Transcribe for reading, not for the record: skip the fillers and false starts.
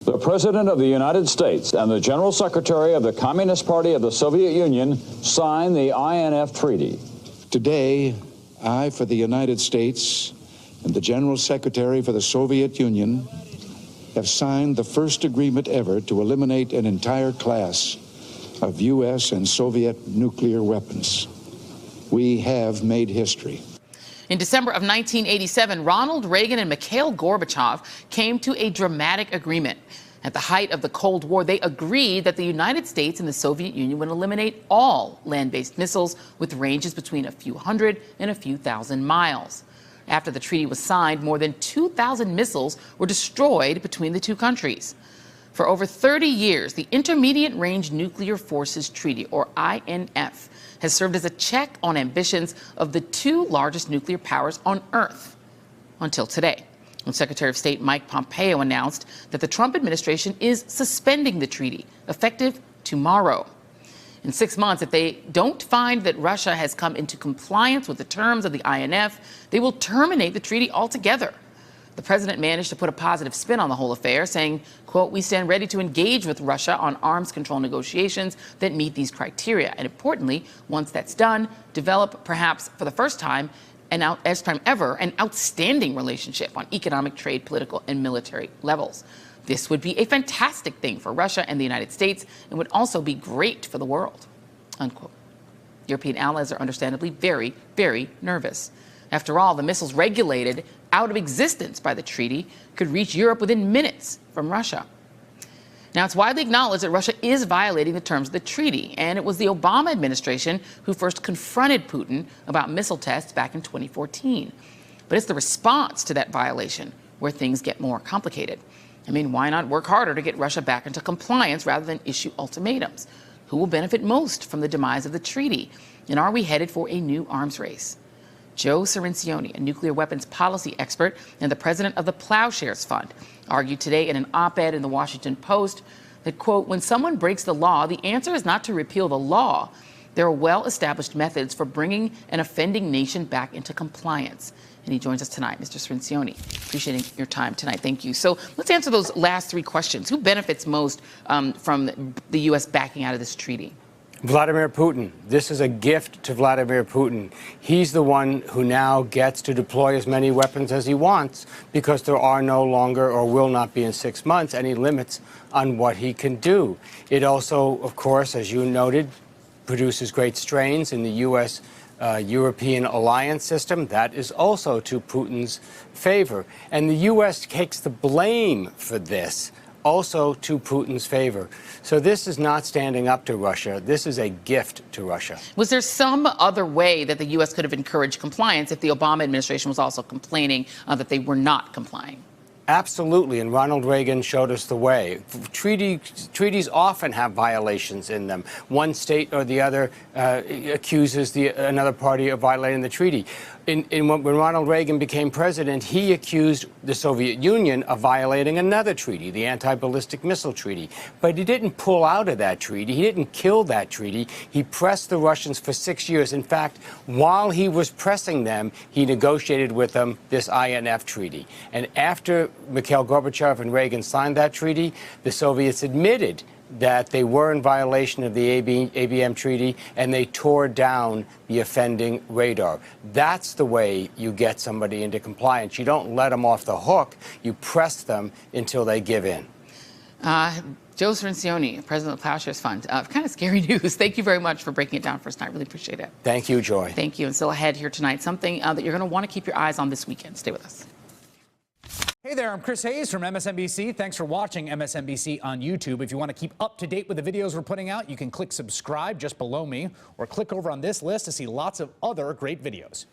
The President of the United States and the General Secretary of the Communist Party of the Soviet Union signed the INF Treaty. Today, I, for the United States, and the General Secretary for the Soviet Union have signed the first agreement ever to eliminate an entire class of U.S. and Soviet nuclear weapons. We have made history. In December of 1987, Ronald Reagan and Mikhail Gorbachev came to a dramatic agreement. At the height of the Cold War, they agreed that the United States and the Soviet Union would eliminate all land-based missiles with ranges between a few hundred and a few thousand miles. After the treaty was signed, more than 2,000 missiles were destroyed between the two countries. For over 30 years, the Intermediate Range Nuclear Forces Treaty, or INF, has served as a check on ambitions of the two largest nuclear powers on Earth, until today, when Secretary of State Mike Pompeo announced that the Trump administration is suspending the treaty, effective tomorrow. In 6 months, if they don't find that Russia has come into compliance with the terms of the INF, they will terminate the treaty altogether. The president managed to put a positive spin on the whole affair, saying, quote, "We stand ready to engage with Russia on arms control negotiations that meet these criteria. And importantly, once that's done, develop perhaps for the first time ever, an outstanding relationship on economic, trade, political, and military levels. This would be a fantastic thing for Russia and the United States and would also be great for the world," unquote. European allies are understandably very, very nervous. After all, the missiles regulated out of existence by the treaty could reach Europe within minutes from Russia. Now, it's widely acknowledged that Russia is violating the terms of the treaty, and it was the Obama administration who first confronted Putin about missile tests back in 2014. But it's the response to that violation where things get more complicated. I mean, why not work harder to get Russia back into compliance rather than issue ultimatums? Who will benefit most from the demise of the treaty? And are we headed for a new arms race? Joe Cirincione, a nuclear weapons policy expert and the president of the Plowshares Fund, argued today in an op-ed in the Washington Post that, quote, "When someone breaks the law, the answer is not to repeal the law. There are well-established methods for bringing an offending nation back into compliance." And he joins us tonight, Mr. Cirincione. Appreciating your time tonight. Thank you. So let's answer those last three questions. Who benefits most from the U.S. backing out of this treaty? Vladimir Putin. This is a gift to Vladimir Putin. He's the one who now gets to deploy as many weapons as he wants because there are no longer, or will not be in 6 months, any limits on what he can do. It also, of course, as you noted, produces great strains in the U.S. European alliance system. That is also to Putin's favor. And the U.S. takes the blame for this, also to Putin's favor. So this is not standing up to Russia. This is a gift to Russia. Was there some other way that the U.S. could have encouraged compliance if the Obama administration was also complaining that they were not complying? Absolutely, and Ronald Reagan showed us the way. Treaties often have violations in them. One state or the other accuses another party of violating the treaty. When Ronald Reagan became president, he accused the Soviet Union of violating another treaty, the Anti-Ballistic Missile Treaty. But he didn't pull out of that treaty. He didn't kill that treaty. He pressed the Russians for 6 years. In fact, while he was pressing them, he negotiated with them this INF treaty. And after Mikhail Gorbachev and Reagan signed that treaty, the Soviets admitted that they were in violation of the ABM treaty, and they tore down the offending radar. That's the way you get somebody into compliance. You don't let them off the hook. You press them until they give in. Joe Cirincione, president of the Plowshares Fund. Kind of scary news. Thank you very much for breaking it down for us tonight. Really appreciate it. Thank you, Joy. Thank you. And still ahead here tonight, something that you're going to want to keep your eyes on this weekend. Stay with us. Hey there, I'm Chris Hayes from MSNBC. Thanks for watching MSNBC on YouTube. If you want to keep up to date with the videos we're putting out, you can click subscribe just below me or click over on this list to see lots of other great videos.